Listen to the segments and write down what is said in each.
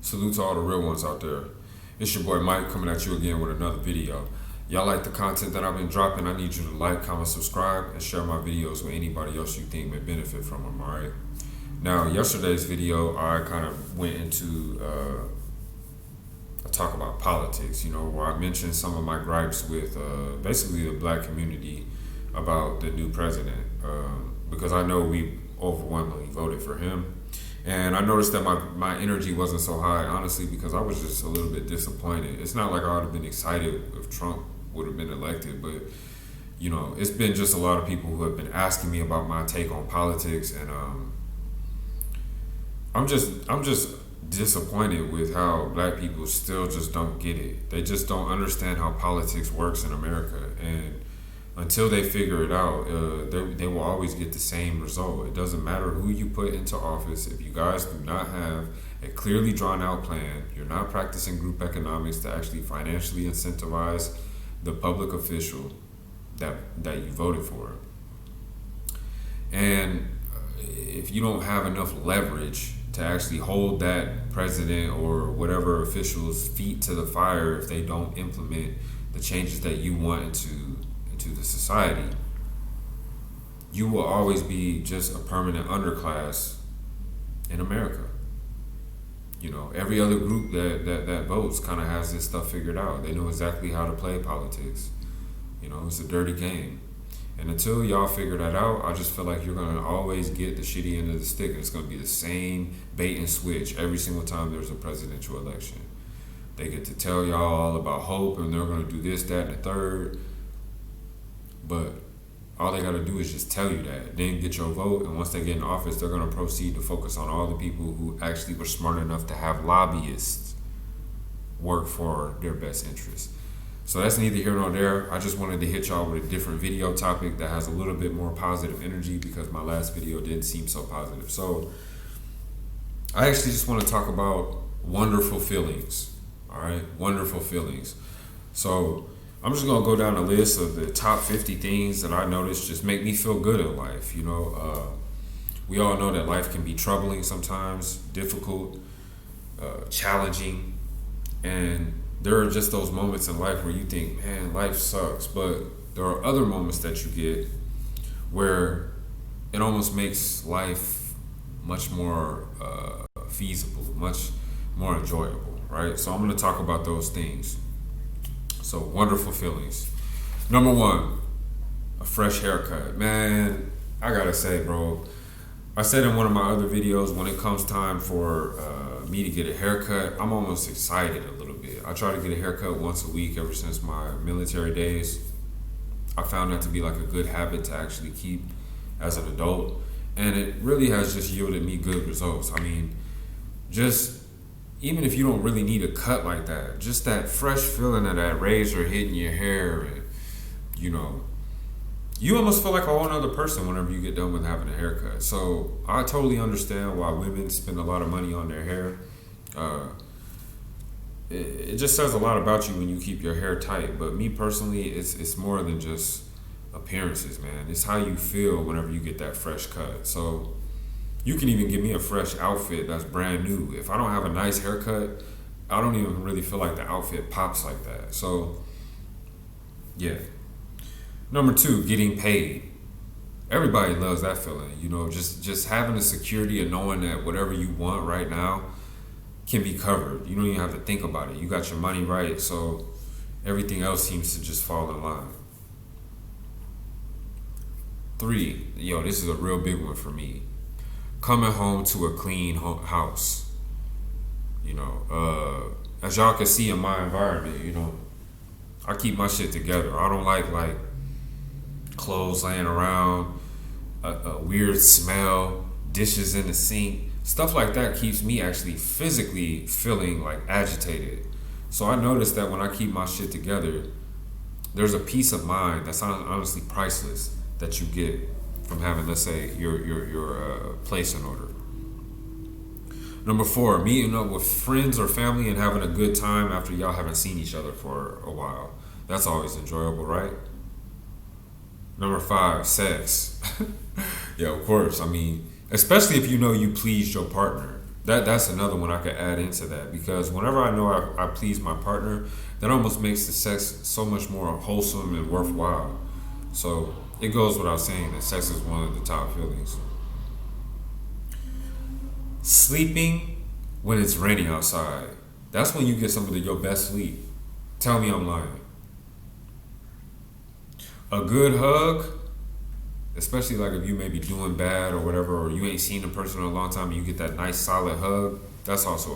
Salute to all the real ones out there. It's your boy Mike coming at you again with another video. Y'all like the content that I've been dropping? I need you to like, comment, subscribe, and share my videos with anybody else you think may benefit from them, alright? Now, yesterday's video, I kind of went into a talk about politics, where I mentioned some of my gripes with basically the black community about the new president, because I know we overwhelmingly voted for him. And I noticed that my energy wasn't so high, honestly, because I was just a little bit disappointed. It's not like I would have been excited if Trump would have been elected, but it's been just a lot of people who have been asking me about my take on politics, and I'm just disappointed with how black people still just don't get it. They just don't understand how politics works in America, and until they figure it out, they will always get the same result. It doesn't matter who you put into office. If you guys do not have a clearly drawn out plan, you're not practicing group economics to actually financially incentivize the public official that you voted for. And if you don't have enough leverage to actually hold that president or whatever official's feet to the fire if they don't implement the changes that you want into the society, you will always be just a permanent underclass in America. Every other group that votes kind of has this stuff figured out. They know exactly how to play politics. It's a dirty game. And until y'all figure that out, I just feel like you're going to always get the shitty end of the stick. And it's going to be the same bait and switch every single time there's a presidential election. They get to tell y'all all about hope, and they're going to do this, that, and the third. But all they got to do is just tell you that, then get your vote, and once they get in office, they're going to proceed to focus on all the people who actually were smart enough to have lobbyists work for their best interests. So that's neither here nor there. I just wanted to hit y'all with a different video topic that has a little bit more positive energy, because my last video didn't seem so positive. So I actually just want to talk about wonderful feelings. All right, wonderful feelings. So I'm just going to go down a list of the top 50 things that I noticed just make me feel good in life. We all know that life can be troubling sometimes, difficult, challenging, and there are just those moments in life where you think, man, life sucks. But there are other moments that you get where it almost makes life much more feasible, much more enjoyable, right? So I'm going to talk about those things. So wonderful feelings. Number one, a fresh haircut. Man, I gotta say, bro, I said in one of my other videos, when it comes time for me to get a haircut, I'm almost excited a little bit. I try to get a haircut once a week ever since my military days. I found that to be like a good habit to actually keep as an adult, and it really has just yielded me good results. I mean, even if you don't really need a cut like that, just that fresh feeling of that razor hitting your hair, and you almost feel like a whole other person whenever you get done with having a haircut. So I totally understand why women spend a lot of money on their hair. It just says a lot about you when you keep your hair tight. But me personally, it's more than just appearances, man. It's how you feel whenever you get that fresh cut. So you can even give me a fresh outfit that's brand new. If I don't have a nice haircut, I don't even really feel like the outfit pops like that. So, yeah. Number two, getting paid. Everybody loves that feeling. Just having the security of knowing that whatever you want right now can be covered. You don't even have to think about it. You got your money right, so everything else seems to just fall in line. Three, this is a real big one for me. Coming home to a clean house. As y'all can see in my environment, I keep my shit together. I don't like clothes laying around, a weird smell, dishes in the sink. Stuff like that keeps me actually physically feeling like agitated. So I noticed that when I keep my shit together, there's a peace of mind that's honestly priceless that you get from having, let's say, your place in order. Number four, meeting up with friends or family and having a good time after y'all haven't seen each other for a while. That's always enjoyable, right? Number five, sex. Yeah, of course. I mean, especially if you pleased your partner. That's another one I could add into that, because whenever I know I please my partner, that almost makes the sex so much more wholesome and worthwhile. So it goes without saying that sex is one of the top feelings. Sleeping when it's raining outside. That's when you get some of your best sleep. Tell me I'm lying. A good hug, especially like if you may be doing bad or whatever, or you ain't seen a person in a long time and you get that nice solid hug, that's also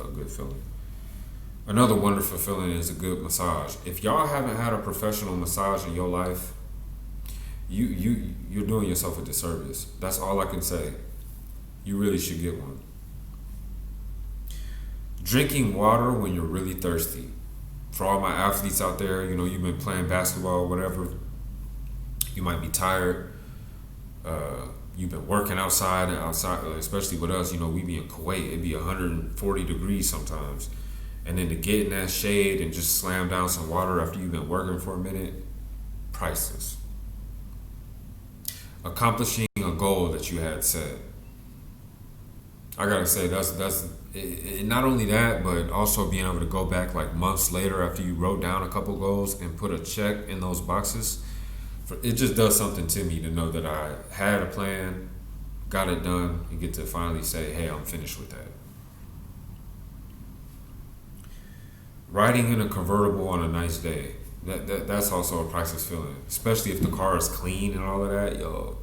a good feeling. Another wonderful feeling is a good massage. If y'all haven't had a professional massage in your life, you're doing yourself a disservice. That's all I can say. You really should get one. Drinking water when you're really thirsty. For all my athletes out there, you've been playing basketball or whatever, you might be tired. You've been working outside, especially with us. We be in Kuwait. It'd be 140 degrees sometimes. And then to get in that shade and just slam down some water after you've been working for a minute, priceless. Accomplishing a goal that you had set. I gotta say, that's not only that, but also being able to go back like months later after you wrote down a couple goals and put a check in those boxes. It just does something to me to know that I had a plan, got it done, and get to finally say, hey, I'm finished with that. Riding in a convertible on a nice day. That's also a priceless feeling, especially if the car is clean and all of that. Yo,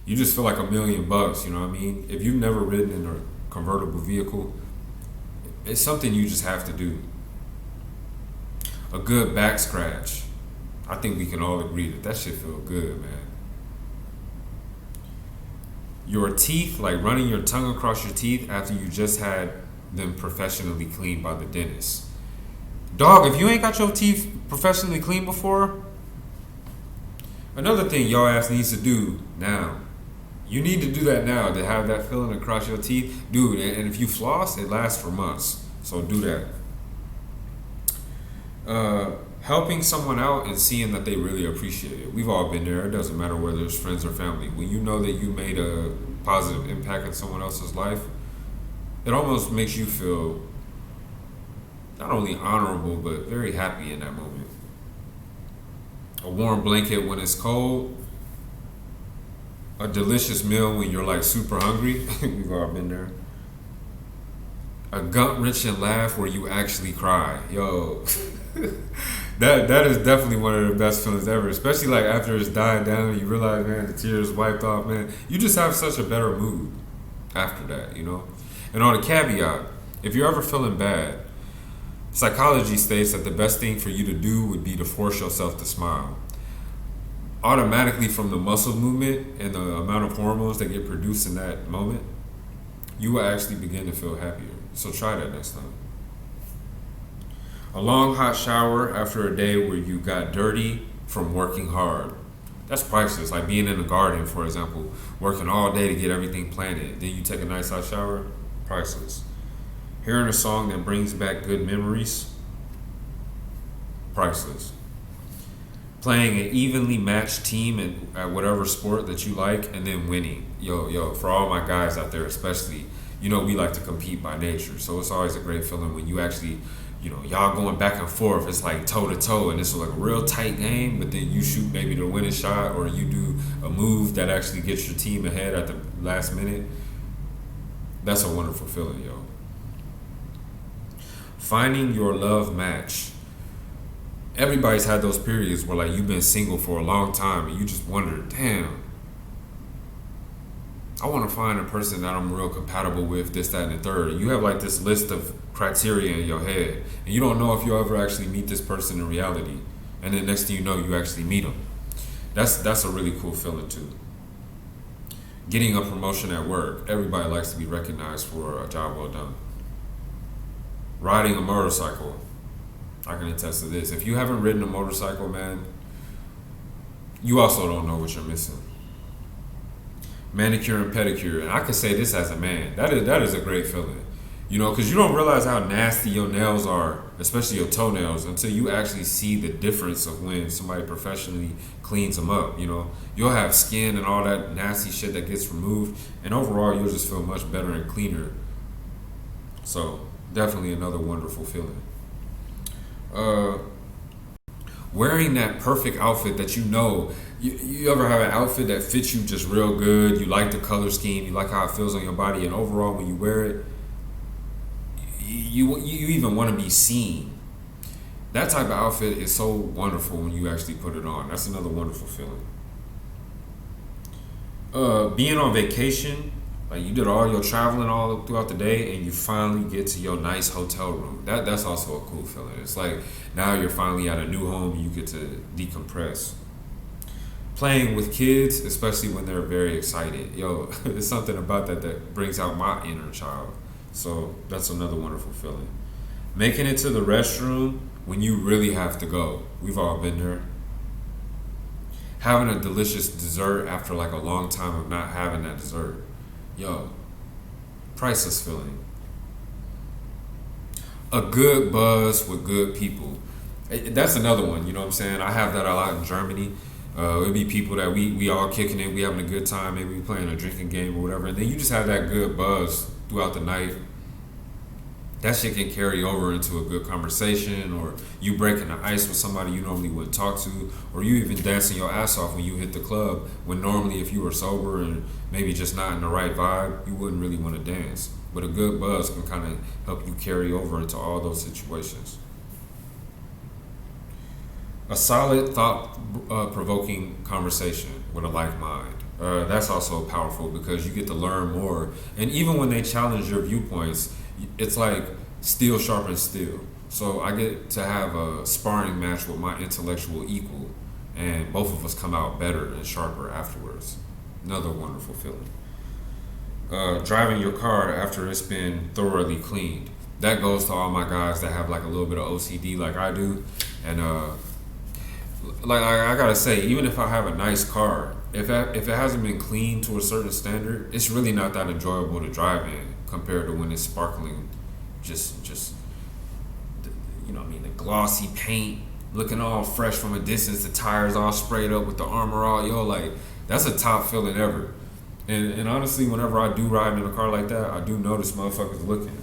you just feel like $1,000,000. You know what I mean? If you've never ridden in a convertible vehicle, it's something you just have to do. A good back scratch. I think we can all agree that shit feel good, man. Your teeth, like running your tongue across your teeth after you just had them professionally cleaned by the dentist. Dog, if you ain't got your teeth professionally cleaned before, another thing your ass needs to do now. You need to do that now to have that feeling across your teeth. Dude, and if you floss, it lasts for months. So do that. Helping someone out and seeing that they really appreciate it. We've all been there. It doesn't matter whether it's friends or family. When you know that you made a positive impact in someone else's life, it almost makes you feel not only honorable, but very happy in that moment. A warm blanket when it's cold. A delicious meal when you're like super hungry. We've all been there. A gut-wrenching laugh where you actually cry. Yo, that is definitely one of the best feelings ever. Especially like after it's died down and you realize, man, the tears wiped off, man. You just have such a better mood after that, And on a caveat, if you're ever feeling bad, psychology states that the best thing for you to do would be to force yourself to smile. Automatically from the muscle movement and the amount of hormones that get produced in that moment, you will actually begin to feel happier. So try that next time. A long hot shower after a day where you got dirty from working hard. That's priceless. Like being in the garden, for example, working all day to get everything planted. Then you take a nice hot shower. Priceless. Hearing a song that brings back good memories. Priceless. Playing an evenly matched team at whatever sport that you like and then winning. Yo, for all my guys out there especially, we like to compete by nature. So it's always a great feeling when you actually, y'all going back and forth. It's like toe to toe and it's like a real tight game, but then you shoot maybe the winning shot or you do a move that actually gets your team ahead at the last minute. That's a wonderful feeling, yo. Finding your love match. Everybody's had those periods where like you've been single for a long time and you just wonder, damn, I want to find a person that I'm real compatible with, this, that, and the third. And you have like this list of criteria in your head and you don't know if you'll ever actually meet this person in reality. And then next thing you know, you actually meet them. That's a really cool feeling too. Getting a promotion at work. Everybody likes to be recognized for a job well done. Riding a motorcycle. I can attest to this. If you haven't ridden a motorcycle, man, you also don't know what you're missing. Manicure and pedicure. And I can say this as a man. That is a great feeling. Because you don't realize how nasty your nails are, especially your toenails, until you actually see the difference of when somebody professionally cleans them up. You'll have skin and all that nasty shit that gets removed. And overall, you'll just feel much better and cleaner So definitely another wonderful feeling. Uh, Wearing that perfect outfit that you ever have an outfit that fits you just real good. You like the color scheme, you like how it feels on your body, and overall when you wear it, you even want to be seen. That type of outfit is so wonderful when you actually put it on. That's another wonderful feeling. Being on vacation, like you did all your traveling all throughout the day, and you finally get to your nice hotel room. That's also a cool feeling. It's like now you're finally at a new home, and you get to decompress. Playing with kids, especially when they're very excited, there's something about that brings out my inner child. So that's another wonderful feeling. Making it to the restroom when you really have to go. We've all been there. Having a delicious dessert after like a long time of not having that dessert. Yo, priceless feeling. A good buzz with good people. That's another one, you know what I'm saying? I have that a lot in Germany. It'd be people that we all kicking it, we having a good time, maybe we playing a drinking game or whatever, and then you just have that good buzz throughout the night. That shit can carry over into a good conversation, or you breaking the ice with somebody you normally wouldn't talk to, or you even dancing your ass off when you hit the club, when normally if you were sober and maybe just not in the right vibe, you wouldn't really want to dance. But a good buzz can kind of help you carry over into all those situations. A solid, thought-provoking conversation with a like mind. That's also powerful because you get to learn more. And even when they challenge your viewpoints, it's like steel sharpens steel. So I get to have a sparring match with my intellectual equal, and both of us come out better and sharper afterwards. Another wonderful feeling. Driving your car after it's been thoroughly cleaned. That goes to all my guys that have like a little bit of OCD like I do. And like I gotta say, even if I have a nice car, if it hasn't been cleaned to a certain standard, it's really not that enjoyable to drive in compared to when it's sparkling, just you know what I mean, the glossy paint looking all fresh from a distance, the tires all sprayed up with the armor all, like that's a top feeling ever. And honestly, whenever I do ride in a car like that, I do notice motherfuckers looking.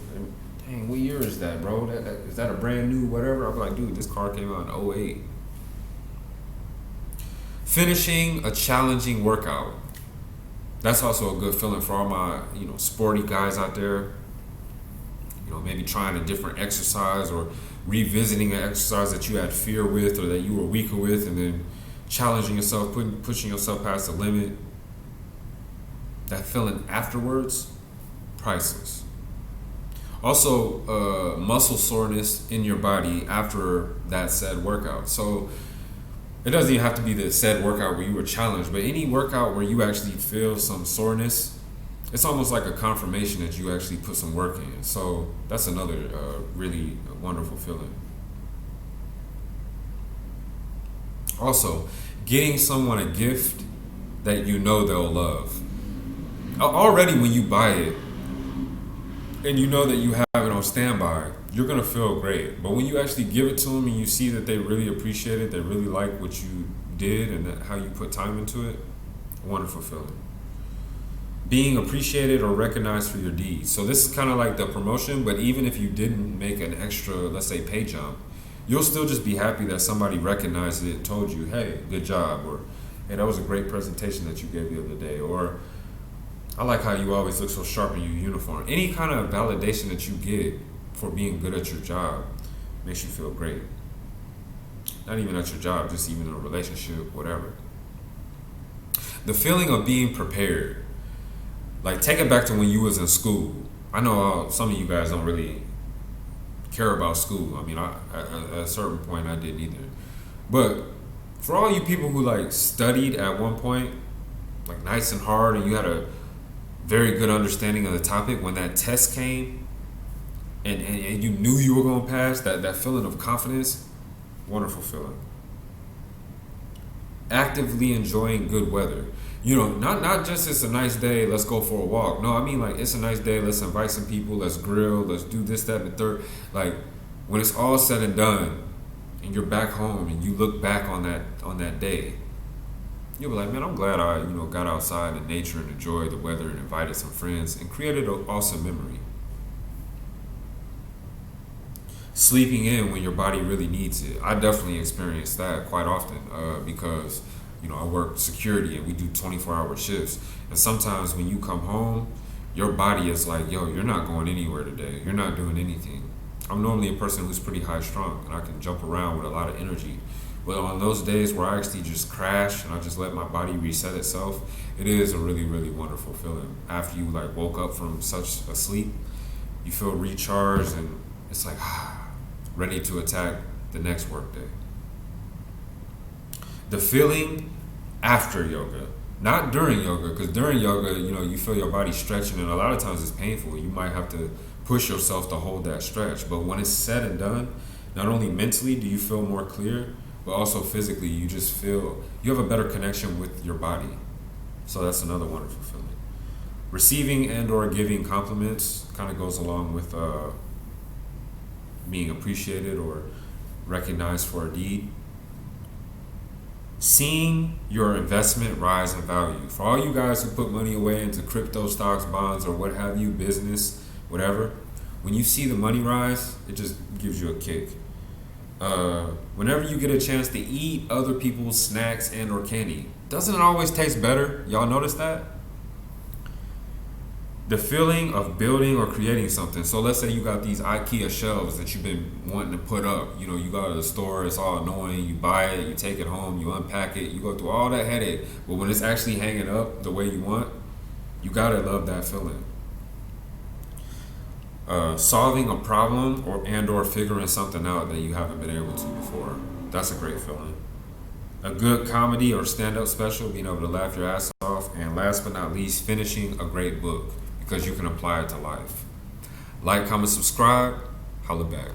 Dang, what year is that, bro? Is that a brand new whatever? I'll be like, dude, this car came out in '08. Finishing a challenging workout. That's also a good feeling for all my, sporty guys out there. Maybe trying a different exercise or revisiting an exercise that you had fear with or that you were weaker with, and then challenging yourself, pushing yourself past the limit. That feeling afterwards, priceless. Also, muscle soreness in your body after that said workout. So it doesn't even have to be the said workout where you were challenged, but any workout where you actually feel some soreness, it's almost like a confirmation that you actually put some work in. So that's another really wonderful feeling. Also, getting someone a gift that you know they'll love. Already when you buy it and you know that you have it on standby, you're going to feel great. But when you actually give it to them and you see that they really appreciate it, they really like what you did and how you put time into it, wonderful feeling. Being appreciated or recognized for your deeds. So this is kind of like the promotion, but even if you didn't make an extra, let's say, pay jump, you'll still just be happy that somebody recognized it and told you, hey, good job, or hey, that was a great presentation that you gave the other day, or I like how you always look so sharp in your uniform. Any kind of validation that you get for being good at your job makes you feel great. Not even at your job, just even in a relationship, whatever. The feeling of being prepared. Like, take it back to when you was in school. I know some of you guys don't really care about school. I mean, at a certain point I didn't either. But for all you people who like studied at one point, like nice and hard, and you had a very good understanding of the topic, when that test came and you knew you were going to pass, that feeling of confidence, wonderful feeling. Actively enjoying good weather. Not just it's a nice day, let's go for a walk. No, I mean like it's a nice day, let's invite some people, let's grill, let's do this, that, and the third. Like when it's all said and done and you're back home and you look back on that day, you'll be like, man, I'm glad I got outside in nature and enjoyed the weather and invited some friends and created an awesome memory. sleeping in when your body really needs it. I definitely experience that quite often because I work security and we do 24-hour shifts. And sometimes when you come home, your body is like, yo, you're not going anywhere today. You're not doing anything. I'm normally a person who's pretty high strung and I can jump around with a lot of energy. But on those days where I actually just crash and I just let my body reset itself, it is a really, really wonderful feeling. After you like woke up from such a sleep, you feel recharged and it's like ready to attack the next workday. The feeling after yoga, not during yoga, because during yoga, you feel your body stretching and a lot of times it's painful. You might have to push yourself to hold that stretch. But when it's said and done, not only mentally do you feel more clear, but also physically, you just feel you have a better connection with your body. So that's another wonderful feeling. Receiving and or giving compliments kind of goes along with being appreciated or recognized for a deed. Seeing your investment rise in value. For all you guys who put money away into crypto, stocks, bonds, or what have you, business, whatever, when you see the money rise, it just gives you a kick. Whenever you get a chance to eat other people's snacks and or candy, doesn't it always taste better? Y'all notice that? The feeling of building or creating something. So let's say you got these IKEA shelves that you've been wanting to put up. You go to the store, it's all annoying. You buy it, you take it home, you unpack it, you go through all that headache. But when it's actually hanging up the way you want, you gotta love that feeling. Solving a problem or figuring something out that you haven't been able to before. That's a great feeling. A good comedy or stand-up special, being able to laugh your ass off. And last but not least, finishing a great book because you can apply it to life. Like, comment, subscribe, holla back.